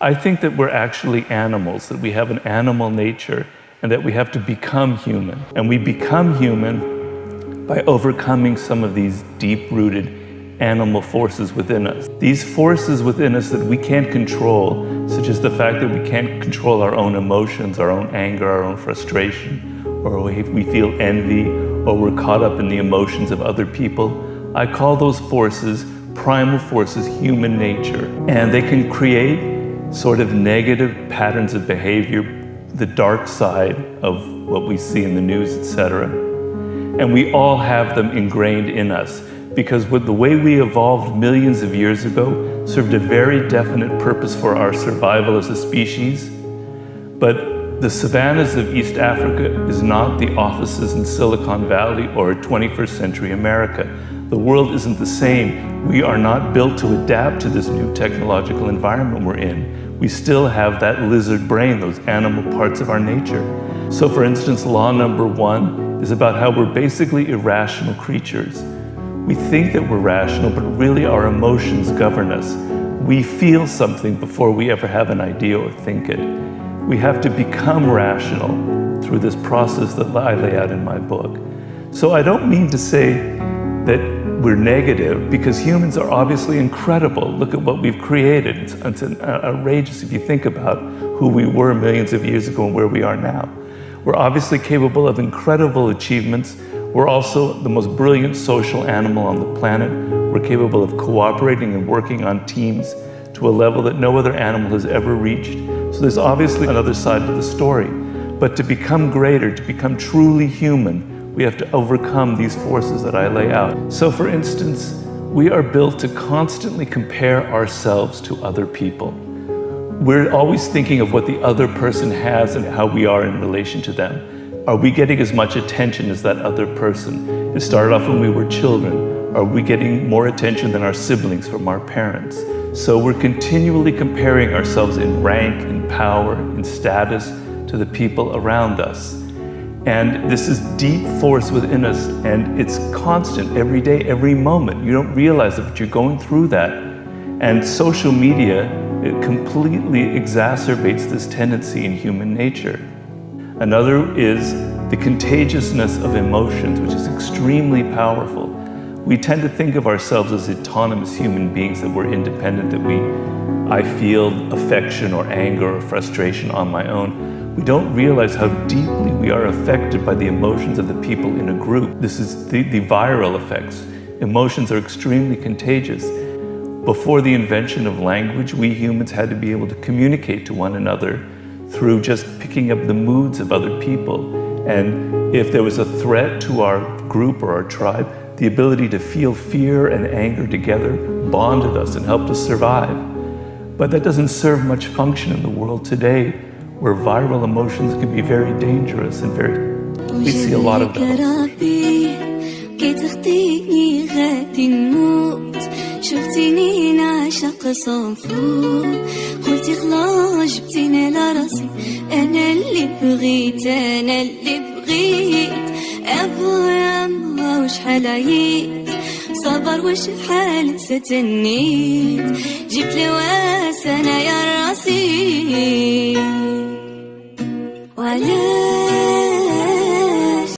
I think that we're actually animals, that we have an animal nature, and that we have to become human. And we become human by overcoming some of these deep-rooted animal forces within us. These forces within us that we can't control, such as the fact that we can't control our own emotions, our own anger, our own frustration, or if we feel envy, or we're caught up in the emotions of other people. I call those forces, primal forces, human nature. And they can create sort of negative patterns of behavior, the dark side of what we see in the news, etc. And we all have them ingrained in us, because with the way we evolved millions of years ago served a very definite purpose for our survival as a species. But the savannas of East Africa is not the offices in Silicon Valley or 21st century America. The world isn't the same. We are not built to adapt to this new technological environment we're in. We still have that lizard brain, those animal parts of our nature. So for instance, law number 1 is about how we're basically irrational creatures. We think that we're rational, but really our emotions govern us. We feel something before we ever have an idea or think it. We have to become rational through this process that I lay out in my book. So I don't mean to say that we're negative, because humans are obviously incredible. Look at what we've created. It's outrageous if you think about who we were millions of years ago and where we are now. We're obviously capable of incredible achievements. We're also the most brilliant social animal on the planet. We're capable of cooperating and working on teams to a level that no other animal has ever reached. So there's obviously another side to the story. But to become greater, to become truly human, we have to overcome these forces that I lay out. So for instance, we are built to constantly compare ourselves to other people. We're always thinking of what the other person has and how we are in relation to them. Are we getting as much attention as that other person? It started off when we were children. Are we getting more attention than our siblings from our parents? So we're continually comparing ourselves in rank, in power, in status to the people around us. And this is deep force within us, and it's constant every day, every moment. You don't realize that, but you're going through that. And social media, it completely exacerbates this tendency in human nature. Another is the contagiousness of emotions, which is extremely powerful. We tend to think of ourselves as autonomous human beings, that we're independent, that I feel affection or anger or frustration on my own. We don't realize how deeply we are affected by the emotions of the people in a group. This is the viral effects. Emotions are extremely contagious. Before the invention of language, we humans had to be able to communicate to one another through just picking up the moods of other people. And if there was a threat to our group or our tribe, the ability to feel fear and anger together bonded us and helped us survive. But that doesn't serve much function in the world today, where viral emotions can be very dangerous and we see a lot of those. شفتيني نعشق صنفور قلتي خلاص جبتيني لراسي أنا اللي بغيت أبويا أما وشحال عييت صبر وشحال ستنيت جبت لواس أنا يا راسي وعلاش